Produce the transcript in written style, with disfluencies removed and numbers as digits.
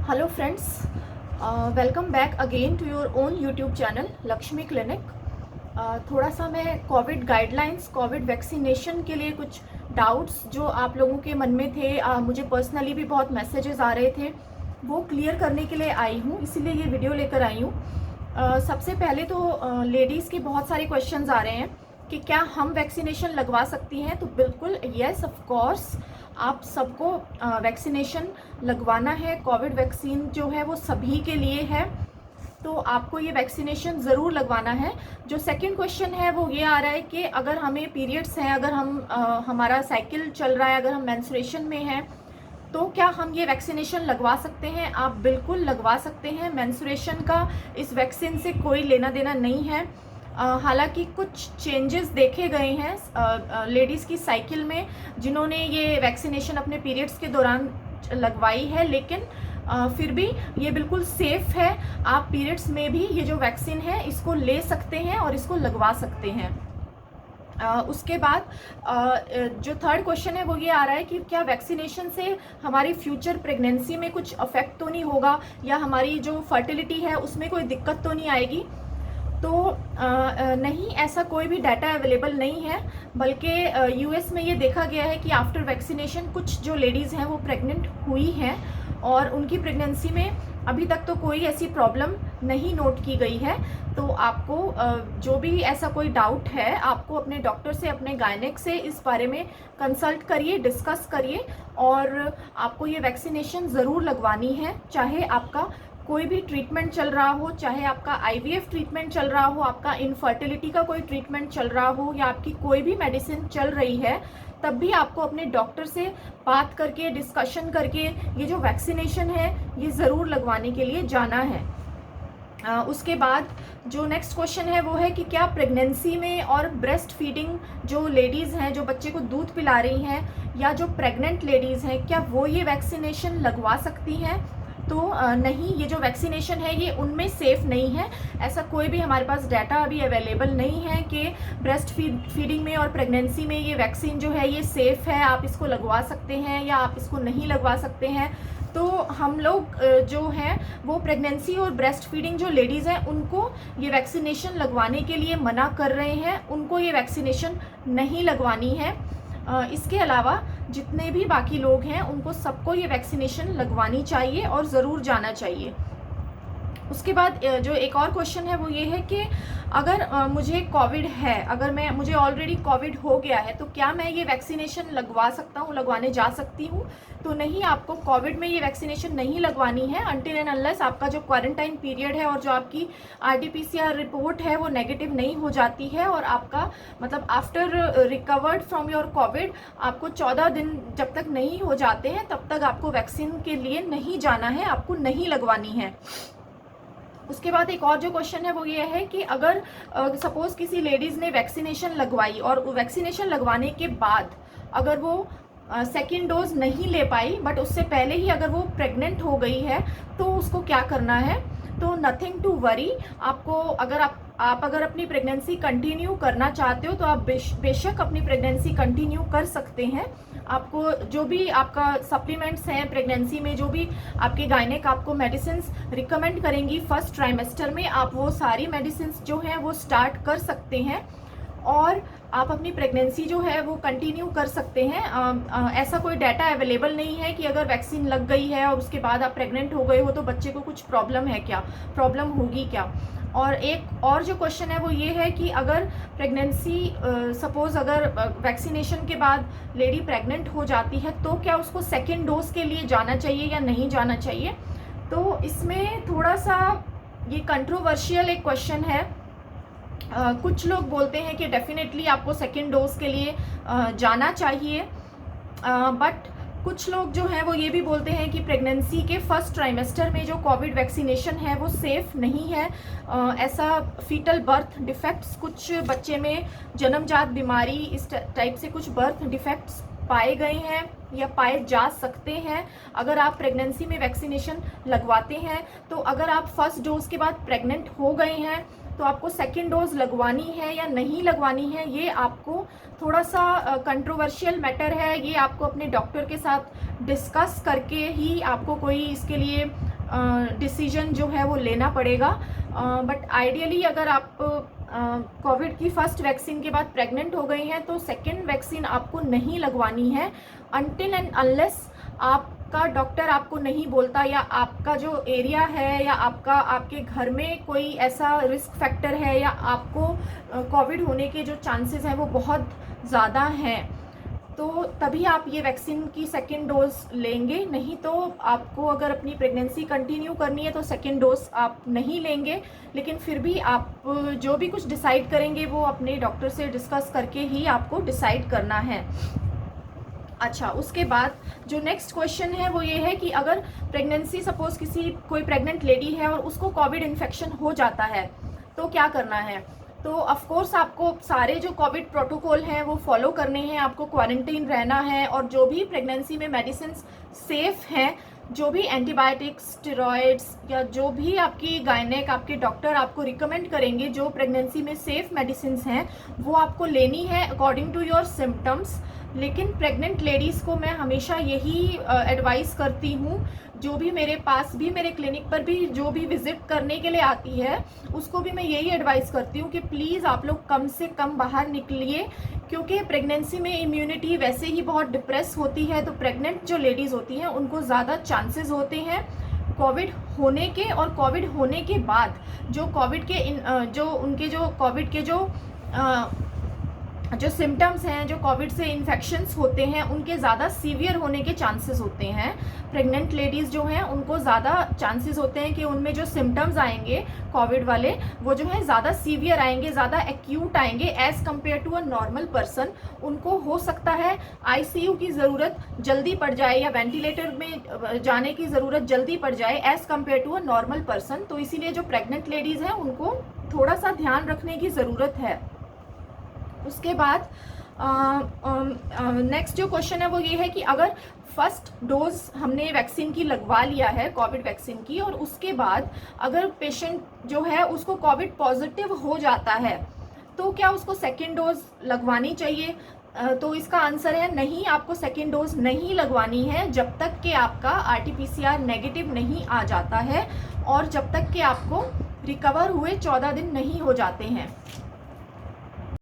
Hello friends, welcome back again to your own YouTube channel Lakshmi clinic. थोड़ा सा मैं Covid guidelines, Covid vaccination के लिए कुछ डाउट्स जो आप लोगों के मन में थे, मुझे पर्सनली भी बहुत मैसेजेस आ रहे थे, वो क्लियर करने के लिए आई हूँ, इसीलिए ये वीडियो लेकर आई हूँ। सबसे पहले तो लेडीज़ के बहुत सारे क्वेश्चंस आ रहे हैं कि क्या हम वैक्सीनेशन लगवा सकती हैं। तो बिल्कुल येस, ऑफ कोर्स आप सबको वैक्सीनेशन लगवाना है। कोविड वैक्सीन जो है वो सभी के लिए है, तो आपको ये वैक्सीनेशन ज़रूर लगवाना है। जो सेकंड क्वेश्चन है वो ये आ रहा है कि अगर हमें पीरियड्स हैं, अगर हमारा साइकिल चल रहा है, अगर हम मेंस्ट्रुएशन में हैं, तो क्या हम ये वैक्सीनेशन लगवा सकते हैं। आप बिल्कुल लगवा सकते हैं। मेंस्ट्रुएशन का इस वैक्सीन से कोई लेना देना नहीं है। हालांकि कुछ चेंजेस देखे गए हैं लेडीज़ की साइकिल में जिन्होंने ये वैक्सीनेशन अपने पीरियड्स के दौरान लगवाई है, लेकिन फिर भी ये बिल्कुल सेफ़ है। आप पीरियड्स में भी ये जो वैक्सीन है इसको ले सकते हैं और इसको लगवा सकते हैं। उसके बाद जो थर्ड क्वेश्चन है वो ये आ रहा है कि क्या वैक्सीनेशन से हमारी फ्यूचर प्रेगनेंसी में कुछ अफेक्ट तो नहीं होगा, या हमारी जो फर्टिलिटी है उसमें कोई दिक्कत तो नहीं आएगी। तो नहीं, ऐसा कोई भी डाटा अवेलेबल नहीं है, बल्कि यूएस में ये देखा गया है कि आफ्टर वैक्सीनेशन कुछ जो लेडीज़ हैं वो प्रेग्नेंट हुई हैं और उनकी प्रेगनेंसी में अभी तक तो कोई ऐसी प्रॉब्लम नहीं नोट की गई है। तो आपको जो भी ऐसा कोई डाउट है, आपको अपने डॉक्टर से, अपने गायनेक से इस बारे में कंसल्ट करिए, डिस्कस करिए, और आपको ये वैक्सीनेशन ज़रूर लगवानी है। चाहे आपका कोई भी ट्रीटमेंट चल रहा हो, चाहे आपका आईवीएफ ट्रीटमेंट चल रहा हो, आपका इनफर्टिलिटी का कोई ट्रीटमेंट चल रहा हो, या आपकी कोई भी मेडिसिन चल रही है, तब भी आपको अपने डॉक्टर से बात करके, डिस्कशन करके ये जो वैक्सीनेशन है ये ज़रूर लगवाने के लिए जाना है। उसके बाद जो नेक्स्ट क्वेश्चन है वो है कि क्या प्रेगनेंसी में और ब्रेस्ट फीडिंग जो लेडीज़ हैं, जो बच्चे को दूध पिला रही हैं, या जो प्रेग्नेंट लेडीज़ हैं, क्या वो ये वैक्सीनेशन लगवा सकती हैं। तो नहीं, ये जो वैक्सीनेशन है ये उनमें सेफ़ नहीं है। ऐसा कोई भी हमारे पास डाटा अभी अवेलेबल नहीं है कि ब्रेस्ट फीडिंग में और प्रेगनेंसी में ये वैक्सीन जो है ये सेफ़ है, आप इसको लगवा सकते हैं या आप इसको नहीं लगवा सकते हैं। तो हम लोग जो हैं वो प्रेगनेंसी और ब्रेस्ट फीडिंग जो लेडीज़ हैं उनको ये वैक्सीनेशन लगवाने के लिए मना कर रहे हैं, उनको ये वैक्सीनेशन नहीं लगवानी है। इसके अलावा जितने भी बाकी लोग हैं उनको सबको ये वैक्सीनेशन लगवानी चाहिए और ज़रूर जाना चाहिए। उसके बाद जो एक और क्वेश्चन है वो ये है कि अगर मुझे कोविड है, अगर मुझे ऑलरेडी कोविड हो गया है, तो क्या मैं ये वैक्सीनेशन लगवा सकता हूँ, लगवाने जा सकती हूँ। तो नहीं, आपको कोविड में ये वैक्सीनेशन नहीं लगवानी है अनटिल एंड अनलेस आपका जो क्वारंटाइन पीरियड है और जो आपकी आरटीपीसीआर रिपोर्ट है वो नेगेटिव नहीं हो जाती है, और आपका मतलब after recovered from your Covid आपको 14 दिन जब तक नहीं हो जाते हैं तब तक आपको वैक्सीन के लिए नहीं जाना है, आपको नहीं लगवानी है। उसके बाद एक और जो क्वेश्चन है वो ये है कि अगर सपोज़ किसी लेडीज़ ने वैक्सीनेशन लगवाई और वैक्सीनेशन लगवाने के बाद अगर वो सेकेंड डोज नहीं ले पाई, बट उससे पहले ही अगर वो प्रेग्नेंट हो गई है, तो उसको क्या करना है। तो नथिंग टू वरी। आपको अगर आप अगर अपनी प्रेगनेंसी कंटिन्यू करना चाहते हो तो आप बेशक अपनी प्रेगनेंसी कंटिन्यू कर सकते हैं। आपको जो भी आपका सप्लीमेंट्स हैं प्रेगनेंसी में, जो भी आपके गायनेक आपको मेडिसिन्स रिकमेंड करेंगी फर्स्ट ट्राइमेस्टर में, आप वो सारी मेडिसिन्स जो हैं वो स्टार्ट कर सकते हैं और आप अपनी प्रेगनेंसी जो है वो कंटिन्यू कर सकते हैं। ऐसा कोई डाटा अवेलेबल नहीं है कि अगर वैक्सीन लग गई है और उसके बाद आप प्रेग्नेंट हो गए हो तो बच्चे को कुछ प्रॉब्लम है क्या, प्रॉब्लम होगी क्या। और एक और जो क्वेश्चन है वो ये है कि अगर प्रेगनेंसी सपोज़ अगर वैक्सीनेशन के बाद लेडी प्रेग्नेंट हो जाती है तो क्या उसको सेकेंड डोज के लिए जाना चाहिए या नहीं जाना चाहिए। तो इसमें थोड़ा सा ये कंट्रोवर्शियल एक क्वेश्चन है। कुछ लोग बोलते हैं कि डेफिनेटली आपको सेकेंड डोज के लिए जाना चाहिए, बट कुछ लोग जो हैं वो ये भी बोलते हैं कि प्रेगनेंसी के फर्स्ट ट्राइमेस्टर में जो कोविड वैक्सीनेशन है वो सेफ़ नहीं है। ऐसा फीटल बर्थ डिफेक्ट्स, कुछ बच्चे में जन्मजात बीमारी, इस टाइप से कुछ बर्थ डिफेक्ट्स पाए गए हैं या पाए जा सकते हैं अगर आप प्रेगनेंसी में वैक्सीनेशन लगवाते हैं। तो अगर आप फर्स्ट डोज के बाद प्रेग्नेंट हो गए हैं तो आपको सेकेंड डोज लगवानी है या नहीं लगवानी है, ये आपको थोड़ा सा कंट्रोवर्शियल मैटर है। ये आपको अपने डॉक्टर के साथ डिस्कस करके ही आपको कोई इसके लिए डिसीजन जो है वो लेना पड़ेगा। बट आइडियली अगर आप कोविड की फर्स्ट वैक्सीन के बाद प्रेग्नेंट हो गई हैं तो सेकेंड वैक्सीन आपको नहीं लगवानी है अनटिल एंड अनलेस आपका डॉक्टर आपको नहीं बोलता, या आपका जो एरिया है या आपके घर में कोई ऐसा रिस्क फैक्टर है, या आपको कोविड होने के जो चांसेस हैं वो बहुत ज़्यादा हैं, तो तभी आप ये वैक्सीन की सेकेंड डोज लेंगे। नहीं तो आपको अगर अपनी प्रेगनेंसी कंटिन्यू करनी है तो सेकेंड डोज आप नहीं लेंगे, लेकिन फिर भी आप जो भी कुछ डिसाइड करेंगे वो अपने डॉक्टर से डिस्कस करके ही आपको डिसाइड करना है। अच्छा, उसके बाद जो नेक्स्ट क्वेश्चन है वो ये है कि अगर प्रेगनेंसी सपोज कोई प्रेग्नेंट लेडी है और उसको कोविड इन्फेक्शन हो जाता है तो क्या करना है। तो ऑफ कोर्स आपको सारे जो कोविड प्रोटोकॉल हैं वो फॉलो करने हैं, आपको क्वारंटीन रहना है, और जो भी प्रेगनेंसी में मेडिसिन सेफ हैं, जो भी एंटीबायोटिक्स, स्टेरॉइड्स, या जो भी आपकी गायनेक आपके डॉक्टर आपको रिकमेंड करेंगे जो प्रेगनेंसी में सेफ मेडिसिन हैं, वो आपको लेनी है अकॉर्डिंग टू योर सिम्टम्स। लेकिन प्रेग्नेंट लेडीज़ को मैं हमेशा यही एडवाइस करती हूँ, जो भी मेरे पास भी मेरे क्लिनिक पर भी जो भी विजिट करने के लिए आती है उसको भी मैं यही एडवाइस करती हूँ कि प्लीज़ आप लोग कम से कम बाहर निकलिए, क्योंकि प्रेगनेंसी में इम्यूनिटी वैसे ही बहुत डिप्रेस होती है। तो प्रेग्नेंट जो लेडीज़ होती हैं उनको ज़्यादा चांसेस होते हैं कोविड होने के, और कोविड होने के बाद जो कोविड के जो सिम्टम्स हैं, जो कोविड से इन्फेक्शंस होते हैं, उनके ज़्यादा सीवियर होने के चांसेस होते हैं। प्रेग्नेंट लेडीज़ जो हैं उनको ज़्यादा चांसेस होते हैं कि उनमें जो सिम्टम्स आएंगे कोविड वाले वो जो है ज़्यादा सीवियर आएंगे, ज़्यादा एक्यूट आएंगे as compare to a normal person. उनको हो सकता है आईसीयू की ज़रूरत जल्दी पड़ जाए या वेंटिलेटर में जाने की ज़रूरत जल्दी पड़ जाए as compare to a normal person. तो इसीलिए जो प्रेग्नेंट लेडीज़ हैं उनको थोड़ा सा ध्यान रखने की ज़रूरत है। उसके बाद नेक्स्ट जो क्वेश्चन है वो ये है कि अगर फर्स्ट डोज हमने वैक्सीन की लगवा लिया है कोविड वैक्सीन की, और उसके बाद अगर पेशेंट जो है उसको कोविड पॉजिटिव हो जाता है तो क्या उसको सेकेंड डोज लगवानी चाहिए। तो इसका आंसर है नहीं, आपको सेकेंड डोज नहीं लगवानी है जब तक कि आपका RT-PCR नेगेटिव नहीं आ जाता है, और जब तक कि आपको रिकवर हुए 14 दिन नहीं हो जाते हैं।